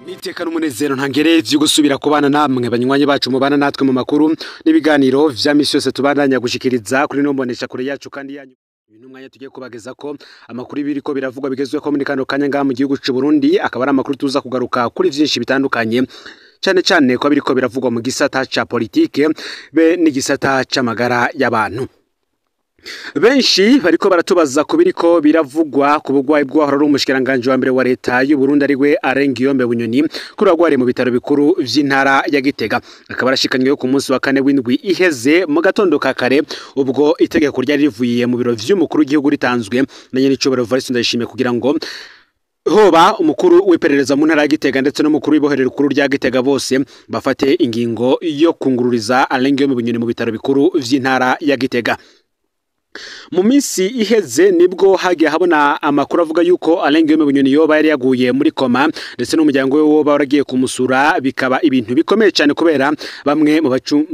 Niteka n'umunezero ntangereye vyo gusubira kubana namwe banywanyi bacu mubana natwe mu makuru n'ibiganiro vya misi yose tubandanya gushikiriza kuri nombonesha kure yacu kandi yanyu. Uyu mwanya tugiye kubageza ko amakuru ibiriko biravugwa bigezweho muri kano kanya ngaha mu gihugu c'u Burundi, akaba ari amakuru tuza kugaruka kuri vyinshi bitandukanye cane ko biriko biravugwa mu gisata ca politike be n'igisata c'amagara y'abantu. Benshi bariko baratubaza ko biriko biravugwa ku bugwayi bw'ahora ari umushikiranganje wa mbere wa leta y'u Burundi ariwe Arengiyombe Bunyoni kuri agwari mu bitaro bikuru vy'intara ya Gitega, akaba arashikanywe ku munsi wa kane w'indwi iheze mu gatondo ka kare, ubwo itegeko ryari rivuye mu biro vy'umukuru w'igihugu ritanzwe na Nyenicobero Evariste Ndayishimiye kugira ngo hoba umukuru w'iperereza mu ntara ya Gitega ndetse n'umukuru w'ibohero rikuru rya Gitega bose bafate ingingo yo kungururiza Arengiyombe Bunyoni mu bitaro bikuru vy'intara ya Gitega. Mu minsi iheze nibwo hagiye habona amakuru avuga yuko Arengiyombe Bunyoni yoba yari yaguye muri koma ndetse n'umuryango we woba waragiye kumusura, bikaba ibintu bikomeye cyane kubera bamwe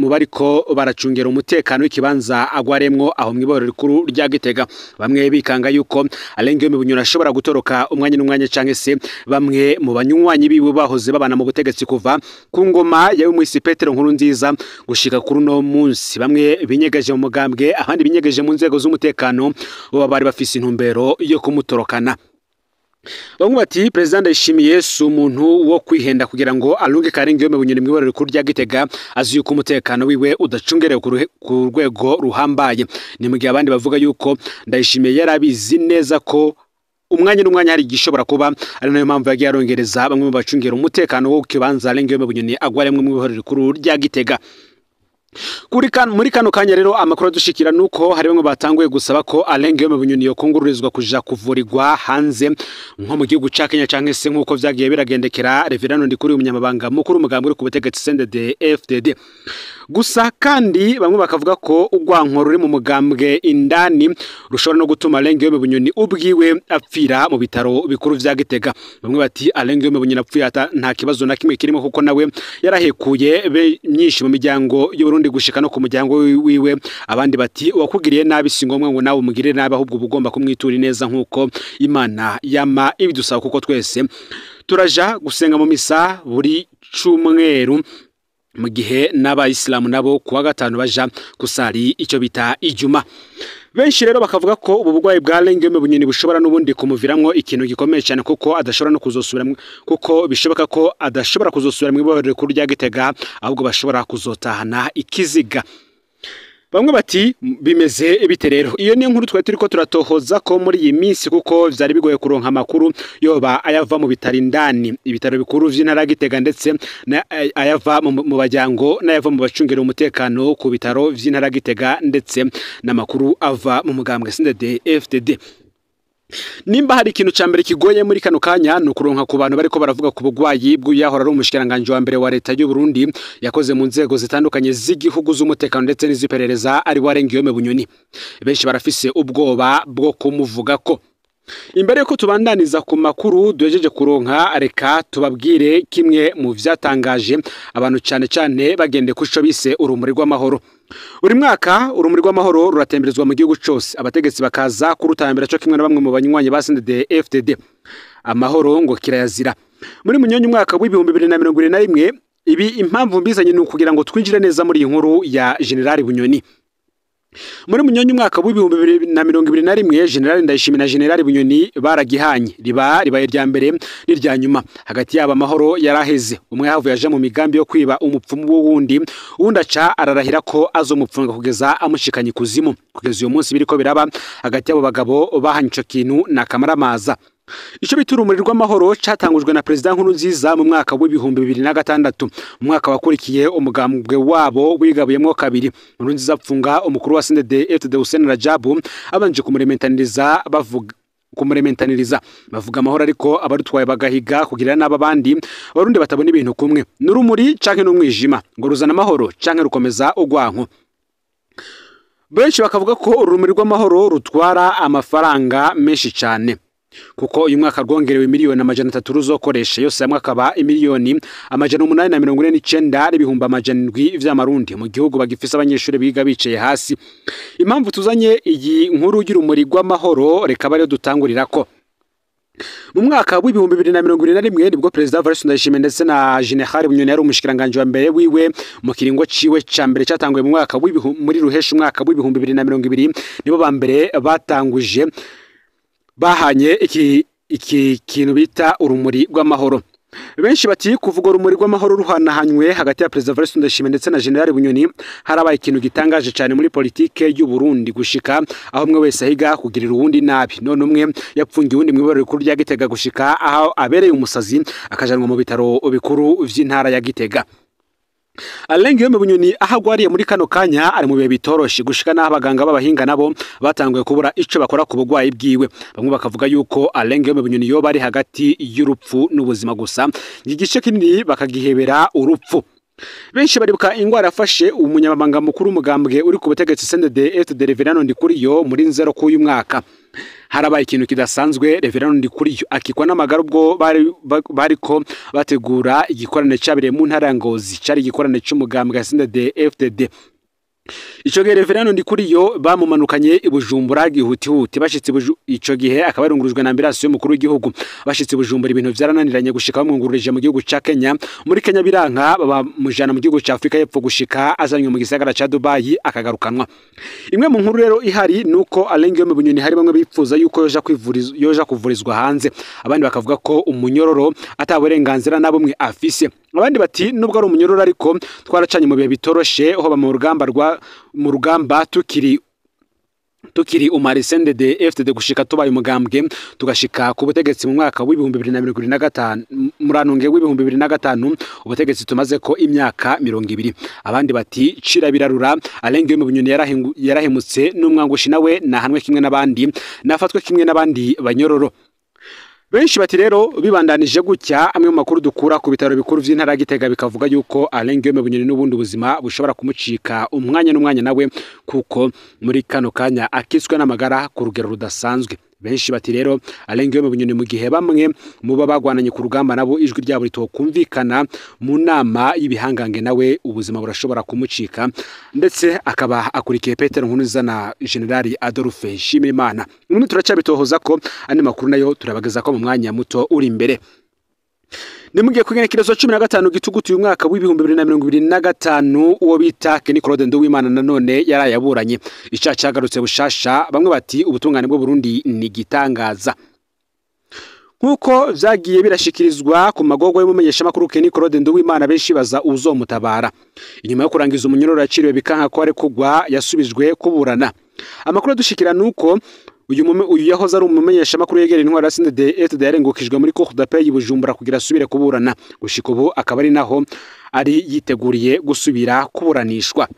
mu bariko baracungera umutekano w'ikibanza agwaremwo aho mw'ibohero rikuru rya Gitega, bamwe bikanga yuko Arengiyombe Bunyoni ashobora gutoroka umwanya n'umwanya canke se bamwe mu banywanyi biwe bahoze babana mu butegetsi kuva ku ngoma ya Umwisi Petero Nkurunziza gushika kuri no munsi, bamwe binyegeje mu mugambwe abandi binyegeje mu nzego z'umutekano bo bari bafise intumbero yo kumutorokana. Bamwe bati President Ndayishimiye si umuntu wo kwihenda kugira ngo alunge Arengiyombe Bunyoni mw'ibohero rikuru rya Gitega azi yuko umutekano wiwe udacungerewe ku rwego ruhambaye. Ni mu gihe abandi bavuga yuko Ndayishimiye yarabizi neza ko umwanya n'umwanya hari gishobora kuba ari nayo mpamvu yagiye arongereza bamwe mu bacungera umutekano wo kibanza Arengiyombe Bunyoni agwaremwe mw'ibohero rikuru rya Gitega. Muri kano kanya rero amakuru dushikira nuko hari bamwe batanguye gusaba ko Arengiyombe Bunyoni yo kungururizwa kuja kuvurirwa hanze nko mu gihugu ca Kenya canke se nkuko vyagiye biragendekera Reverend Ndikuri umunyamabanga mukuru umugambwe uri ku butegetsi CNDD-FDD. Gusa kandi bamwe bakavuga ko ugwanko ruri mu mugambwe indani rushobora no gutuma Arengiyombe Bunyoni ubwiwe apfira mu bitaro bikuru vya Gitega. Bamwe bati Arengiyombe Bunyoni apfuye nta kibazo na kimwe kirimo kuko nawe yarahekuye myinshi mu miryango y'u gushika no ku muryango wiwe, abandi bati wakugiriye nabi si ngombwa ngo nawe umugirire nabi, ahubwo ugomba kumwitura neza nkuko Imana yama ibidusaba, kuko twese turaja gusenga mu misa buri cumweru mu gihe n'abayisilamu nabo kuwa gatanu baja kusari icyo bita ijuma. Benshi rero bakavuga ko ubu bugwayi bwa Arengiyombe Bunyoni bushobora n'ubundi kumuviramwo ikintu gikomeye cyane, kuko adashobora no kuzosubira, kuko bishoboka ko adashobora kuzosubira mw'ibohero rikuru rya Gitega, ahubwo bashobora kuzotahana ikiziga. Bamwe bati bimeze bite rero? Iyo ni inkuru twe turiko turatohoza ko muri iyi minsi, kuko vyari bigoye kuronka amakuru yoba ayava mu bitaro indani, ibitaro bikuru vy'intara Gitega ndetse ayava mu bajyango n'ayava mu bacungera umutekano ku bitaro vy'intara Gitega ndetse n'amakuru ava mu mugambwe CNDD-FDD. Nimba hari ikintu ca mbere kigoye muri kano kanya no kuronka ku bantu bariko baravuga ku bugwayi bw'uyahora ari umushikiranganje wa mbere wa leta y'u Burundi yakoze mu nzego zitandukanye z'igihugu z'umutekano ndetse n'iziperereza ari Arengiyombe Bunyoni. Benshi barafise ubwoba bwo kumuvuga ko. Imbere yuko tubandaniza ku makuru duhejeje kuronka, reka tubabwire kimwe mu vyatangaje abantu cane bagende kuco bise urumuri rw'amahoro. Uri mwaka urumuri rw'amahoro ruratemberezwa mu gihugu cyose, abategetsi bakaza kurutambira cyo kimwe na bamwe mu banywanyi ba CNDD-FDD. Amahoro ngo kirayazira. Muri munyonyi umwaka w'ibihumbi 2021 ibi impamvu mbizanye ni kugira ngo twinjire neza muri inkuru ya General Bunyoni. Muri munyonyi umwaka w'ibihumbi 2021 General Ndayishimiye na General Bunyoni baragihanye ribaye rya mbere n'irya nyuma. Hagati yabo amahoro yaraheze, umwe yavuye aje mu migambi yo kwiba umupfumu w'uwundi, uwundi aca ararahira ko azomupfunga kugeza amushikanye kuzimu. Kugeza uyu munsi biriko biraba hagati yabo bagabo bahanye ico kintu na kamaramaza. Ico bita urumuri rw'amahoro catangujwe na President Nkurunziza mu mwaka w'ibihumbi 2006. Mu mwaka wakurikiye umugambwe wabo wigabuyemwo kabiri. Nkurunziza apfunga umukuru wa CNDD-FDD Hussein Rajabu abanje kumurementaniriza bavuga amahoro, ariko abarutwaye bagahiga kugira n'aba bandi Abarundi batabona ibintu kumwe. N'urumuri canke n'umwijima ngo ruzana amahoro canke rukomeza ugwanko. Benshi bakavuga ko urumuri rw'amahoro rutwara amafaranga menshi cyane, kuko uyu mwaka rwongerewe miliyoni 300 ruzokoresha, yose hamwe akaba miliyoni 849 n'ibihumbi 700 vy'amarundi mu gihugu bagifisa abanyeshuri biga bicaye hasi. Impamvu tuzanye iyi nkuru y'urumuri rw'amahoro reka bari dutangurira ko mu mwaka w'ibihumbi 2021 nibwo Perezida Evariste Ndayishimiye ndetse na General Bunyoni yari umushikiranganje wa mbere wiwe mu kiringo ciwe ca mbere cyatanguye mu mwaka muri ruheshi umwaka w'ibihumbi 2020 nibo ba mbere batanguje bahanye iki kintu bita urumuri rw'amahoro. Benshi bati kuvuga urumuri rw'amahoro ruhanahanywe hagati ya Perezida Evariste Ndayishimiye ndetse na General Bunyoni harabaye ikintu gitangaje cyane muri politike y'u Burundi gushika aho umwe wese ahiga kugirira uwundi nabi. None umwe yapfungiye uwundi mu ibaro rikuru rya Gitega gushika aho abereye umusazi akajanwa mu bitaro bikuru vy'intara ya Gitega. Alain Guillaume Bunyoni ahagwariye muri kano kanya ari mu bihe bitoroshe gushika naho abaganga b'abahinga nabo batanguye kubura ico bakora ku bugwayi bwiwe. Bamwe bakavuga yuko Alain Guillaume Bunyoni yoba ari hagati y'urupfu n'ubuzima gusa, igice kinini bakagihebera urupfu. Benshi baribuka ingwara yafashe umunyamabanga mukuru w'umugambwe uri ku butegetsi CNDD-FDD Reverend Ndikuriyo muri nzero k'uyu mwaka. Harabaye ikintu kidasanzwe. Reverend Ndikuriyo akikwa n'amagara ubwo bariko bategura igikorane cyabire mu ntara ya Ngozi, cyari igikorane cy'umugambwe CNDD-FDD. Ico gihe Reverend Ndikuriyo bamumanukanye ibujumbura gihutihuti. Bashitse ico gihe akaba yarungurujwe na ambulance y'umukuru w'igihugu. Bashitse ibujumbura ibintu vyarananiranye gushika bamwungururije mu gihugu ca Kenya. Muri Kenya biranka baba mujana mu gihugu ca Afrika y'Epfo gushika azanywe mu gisagara ca Dubai akagarukanwa. Imwe mu nkuru rero ihari nuko Alain Guillaume Bunyoni hari bamwe bipfuza yuko yoja kuvurizwa hanze. Abandi bakavuga ko umunyororo ataburenganzira na bumwe afise. Abandi bati nubwo ari umunyororo ariko twaracanye mu bihe bitoroshe aho mu rugamba tukiri umari CNDD-FDD gushika tubaye umugambwe tugashika ku butegetsi mu mwaka w'ibihumbi 2025 muranunge w'ibihumbi 2025 ubutegetsi tumaze ko imyaka 20. Abandi bati cira birarura. Alain Guillaume Bunyoni yarahemutse n'umwangushi nawe nahanwe kimwe n'abandi nafatwe kimwe n'abandi banyororo. Benshi bati rero bibandanije gutya amwe mu makuru dukura ku bitaro bikuru vy'intara Gitega bikavuga yuko Alain Guillaume Bunyoni n'ubundi buzima bushobora kumucika umwanya n'umwanya nawe kuko muri kano kanya akiswe n'amagara ku rugero rudasanzwe. Benshi bati rero Alain Guillaume Bunyoni mu gihe bamwe mu babagwananye ku rugamba nabo ijwi ryabo ritokumvikana mu nama y'ibihangange nawe ubuzima burashobora kumucika, ndetse akaba akurikiye Petero Nkurunziza na General Adolphe Nshimirimana. Umuntu turacabitohoza ko andi makuru nayo turabageza ko mu mwanya muto uri imbere. Nimugiye kugenekerezo 15 gitugutu uyu mwaka w'ibihumbi 2025 uwo bita Kenny Claude Nduwimana nanone yarayaburanye ica cyagarutse bushasha. Bamwe bati ubutungane bwo Burundi ni gitangaza nkuko vyagiye birashikirizwa ku magogo y'umumenyesha makuru Kenny Claude Nduwimana. Benshi baza uzomutabara inyuma yo kurangiza umunyororo yaciriwe bikanka ko ari kugwa yasubijwe kuburana. Amakuru dushikira nuko uyu yahoze ari umumenyesha makuru yegera intwara ya CNDD-FDD yarengukijwe muri Cour d'appel y'Ibujumbura kugira asubire kuburana. Gushika ubu akaba ari naho ari yiteguriye gusubira kuburanishwa.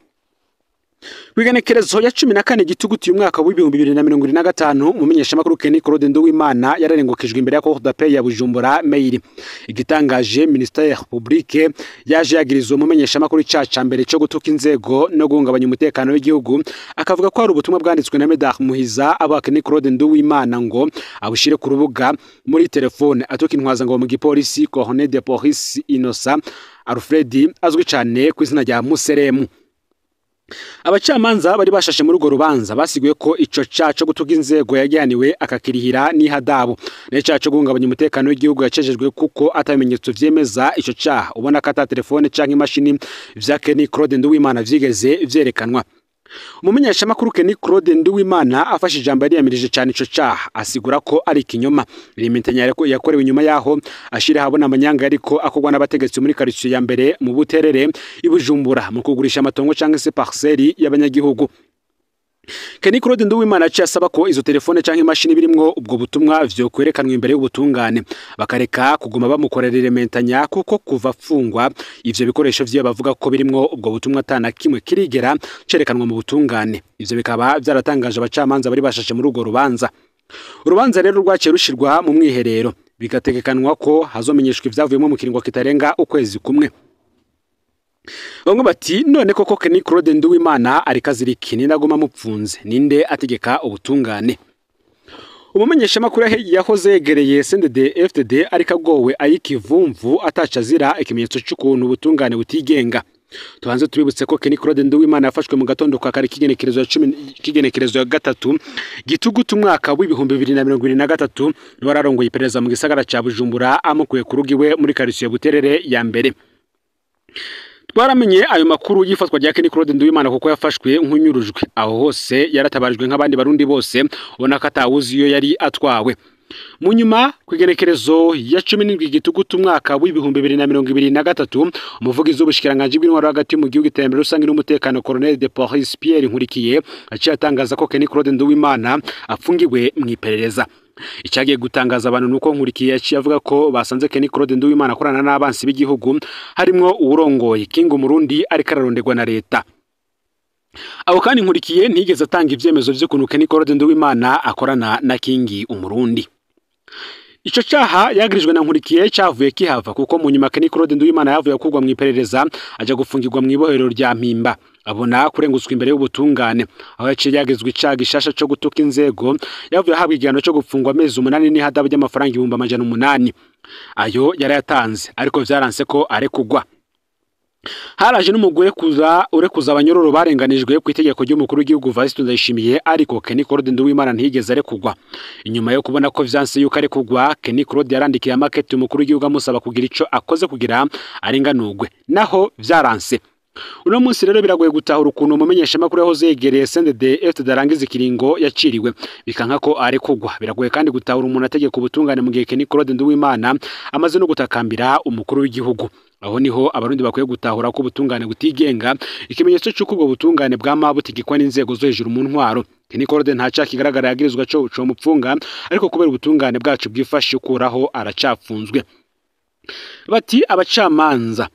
Wigenekerezo ya 14 gitugutu uyu mwaka w'ibihumbi 2025 umumenyesha makuru Kenny Claude Nduwimana yararengukijwe imbere ya Cour d'appel ya Bujumbura Mail. Igitangaje Ministère Publique yaje yagirizwa umumenyesha makuru cyaca mbere cyo gutuka inzego no guhungabanya umutekano w'igihugu, akavuga ko ari ubutumwa bwanditswe na Medard Muhiza aba Kenny Claude Nduwimana ngo abushire ku rubuga muri telefone atuka intwaza ngo mu gipolisi Colonel de Police Innocent Alfred azwi cyane ku izina rya Museremu. Abacamanza bari bashashe muri urwo rubanza basiguye ko ico caco gutuga inzego yajyaniwe akakirihira n'ihadabu n'ecaco guhungabanya umutekano w'igihugu yacejejwe kuko atamenyetso vyemeza ico caha. Ubona ko ata telefone canke imashini vya Kenny Claude Nduwimana vyigeze vyerekanwa. Umumenyesha makuru Kenny Claude Nduwimana afashe ijambo yamirije cyane ico caha asigura ko ari kinyoma. Irimentanya yakorewe inyuma yaho ashira habona amanyanga ariko akogwa n'abategetsi muri quartier ya mbere mu Buterere ibujumbura mu kugurisha amatongo canke se parcelle y'abanyagihugu. Kenny Claude Nduwimana cyasaba ko izo telefone canke imashini birimwo ubwo butumwa vyo kwerekanwa imbere y'ubutungane bakareka kuguma bamukorera irimentanya kuko kuva fungwa ivyo bikoresho vyo bavuga ko birimwo ubwo butumwa atana kimwe kirigera cerekanwa mu butungane. Ivyo bikaba byaratangaje abacamanza bari bashashe muri urwo rubanza. Urubanza rero rwaciye rushirwa mu mwiherero bigategekanwa ko hazomenyeshwa ivyavuyemo mu kiringo kitarenga ukwezi kumwe. Bamwe bati none koko Kenny Claude Nduwimana ari kazirikini nagoma mupfunze ninde ategeka ubutungane. Umumenyesha makuru yahoze yegereye CNDD-FDD ariko agowe ayikivumvu atacazira ikimenyetso cy'ukuntu ubutungane butigenga. Tubanze tubibutse ko Kenny Claude Nduwimana yafashwe mu gatondo kwa kare kigenekerezo ya gatatu gitugutu umwaka w'ibihumbi 2023 wararongoye iperereza mu gisagara ca Bujumbura amukuye ku rugiwe muri quartier Buterere ya mbere. Twaramenye ayo makuru yifatwa rya Kenny Claude Nduwimana kuko yafashwe nk'unyurujwe aho hose yaratabarijwe nk'abandi barundi bose ubona ko atawuzi iyo yari atwawe. Mu nyuma kwigenekerezo ya 17 gitugutu umwaka w'ibihumbi 2023 umuvugizi w'ubushikiranganje bw'intwaro hagati mu gihugu iterambere rusange n'umutekano Colonel de Police Pierre Nkurikiye aciye atangaza ko Kenny Claude Nduwimana afungiwe mu iperereza. Icyagiye gutangaza abantu nuko Nkurikiye yaciye avuga ko basanze Kenny Claude Nduwimana akorana n'abansi b'igihugu harimwo uwurongoye King Umurundi ariko ararondegwa na leta. Abo kandi Nkurikiye ntigeze atanga ivyemezo vy'ukuntu Kenny Claude Nduwimana akorana na King Umurundi. Ico cyaha yagirijwe na Nkurikiye cyavuye kihava kuko mu nyuma Kenny Claude Nduwimana yavuye kugwa mu iperereza aja gufungirwa mu ibohero rya Mpimba abona kurenguswa imbere y'ubutungane aho yaciye yagizwe icaha gishasha cyo gutuka inzego yavuye ahabwa igihano cyo gufungwa amezi 8 n'ihadabu ry'amafaranga 800 ayo yari yatanze ariko vyaranse ko arekugwa. Haraje n'umugore urekuza abanyororo barenganijwe ku itegeko ry'umukuru w'igihugu Valentin Ndayishimiye ariko Kenny Claude Nduwimana ntigeze arekugwa. Inyuma yo kubona ko vyanse yuko arekugwa Kenny Claude yarandikiye amakete umukuru w'igihugu amusaba kugira ico akoze kugira arenganurwe naho vyaranse. Uno munsi rero biragoye gutahura ukuntu umumenyesha makuru yahoze yegereye CNDD-FDD darangiza ikiringo yaciriwe bikanka ko arekugwa. Biragoye kandi gutahura umuntu ategeka ubutungane mu gihe Kenny Claude Nduwimana amaze no gutakambira umukuru w'igihugu. Aho niho abarundi bakwiye gutahura ko ubutungane butigenga ikimenyetso cy'uko ubwo butungane bw'amabutigikwa n'inzego zo hejuru mu ntwaro. Kenny Claude ntaca kigaragara yagirizwa cyo mupfunga ariko kubera ubutungane bwacu bwifashe ukuraho aracafunzwe. Bati abacamanza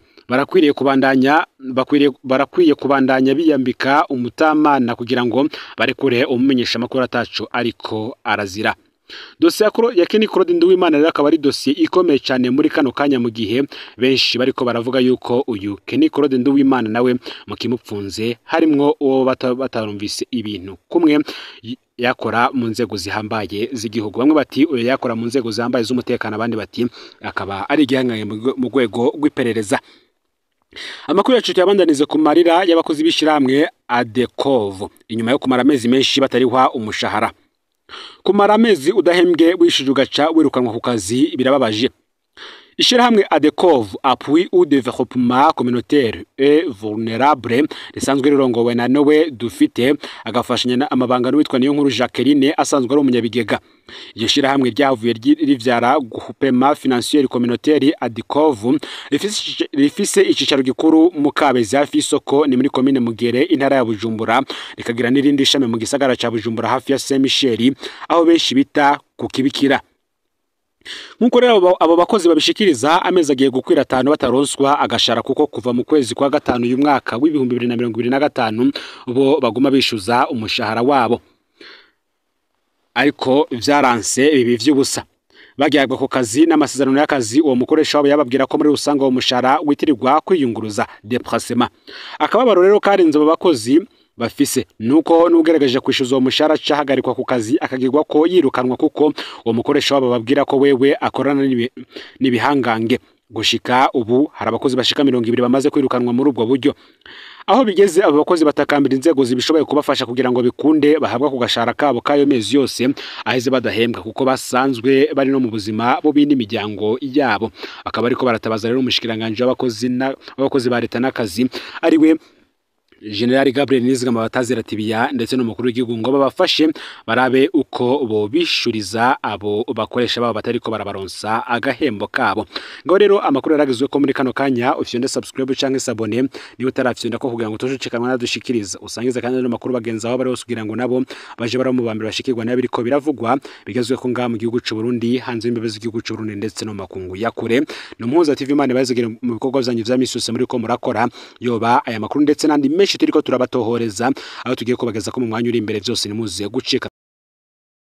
barakwiye kubandanya biyambika umutamana kugira ngo barekure umumenyesha makuru atacu ariko arazira. Dosiye ya Kenny Claude Nduwimana rero akaba ari dosiye ikomeye cyane muri kano kanya mu gihe benshi bariko baravuga yuko uyu Kenny Claude Nduwimana nawe mu kimupfunze harimwo uwo batarumvise ibintu kumwe yakora mu nzego zihambaye z'igihugu. Bamwe bati uyu yakora mu nzego zihambaye z'umutekano abandi bati akaba ari igihanganye mu rwego rw'iperereza. Amakuru yacu tuyabandanize ku marira y'abakozi b'ishiramwe Adekov inyuma yo kumara amezi menshi batarihwa umushahara. Kumara amezi udahembwe wishije ugaca wirukanwa ku kazi birababaje. Ishirahamwe Adekov appui au développement communautaire et vulnérable risanzwe rirongowe na Nowe Dufite agafashanya amabanga n'uwitwa Niyonkuru Jacqueline asanzwe ari umunyabigega. Iryo shirahamwe ryavuye rivyara Groupement Financier Communautaire Adekov rifise icicaro gikuru mu Kabezi hafi y'isoko ni muri commune Mugere intara ya Bujumbura rikagira n'irindi shame mu gisagara ca Bujumbura hafi ya Saint Michel aho benshi bita ku Kibikira. Nkuko rero abo bakozi babishikiriza amezi agiye gukwira 5 bataronswa agashara kuko kuva mu kwezi kwa gatanu uyu mwaka w'ibihumbi 2025 bo baguma bishuza umushahara wabo ariko vyaranse ibi vy'ubusa. Bagiyagwa ku kazi n'amasezerano y'akazi uwo mukoresha wabo yababwira ko muri rusanga uwo mushahara witirirwa kwiyunguruza déplacement. Akababaro rero karenze abo bakozi bafise nuko n'ugerageje kwishuza uwo mushahara cahagarikwa ku kazi akagirwa ko yirukanwa kuko uwo mukoresha wabo babwira ko wewe akorana n'ibihangange. Gushika ubu hari abakozi bashika 200 bamaze kwirukanwa muri ubwo buryo. Aho bigeze abo bakozi batakambira inzego zibishoboye kubafasha kugira ngo bikunde bahabwa ku gashara kabo kayo mezi yose aheze badahembwa kuko basanzwe bari no mu buzima bo bindi miryango yabo. Akaba ariko baratabaza rero umushikiranganje w'abakozi ba leta n'akazi ariwe General Gabriel Nizigama batazira tibiya ndetse n'umukuru w'igihugu ngo babafashe barabe uko bo bishuriza abo bakoresha babo batariko barabaronsa agahembo kabo. Ngo rero amakuru yaragizwe ko muri kano kanya ufyonde subscribe canke s'abone niba utarafyonda ko kugira ngo tujucikanwa nadushikiriza usangize kandi n'amakuru bagenza aho bari kugira ngo nabo baje baramubambira bashikirwa n'abiriko biravugwa bigezwe ko nga mu gihugu cy'u Burundi hanze y'imbibe z'igihugu cy'u Burundi ndetse no makungu yakure. No Muhuza TV Imana bazigira mu bikorwa byanyu vya misuse muri ko murakora yoba aya makuru ndetse nandi turiko turabatohoreza aho tugiye kubageza ko mu mwanya uri imbere byose nimuze gucika.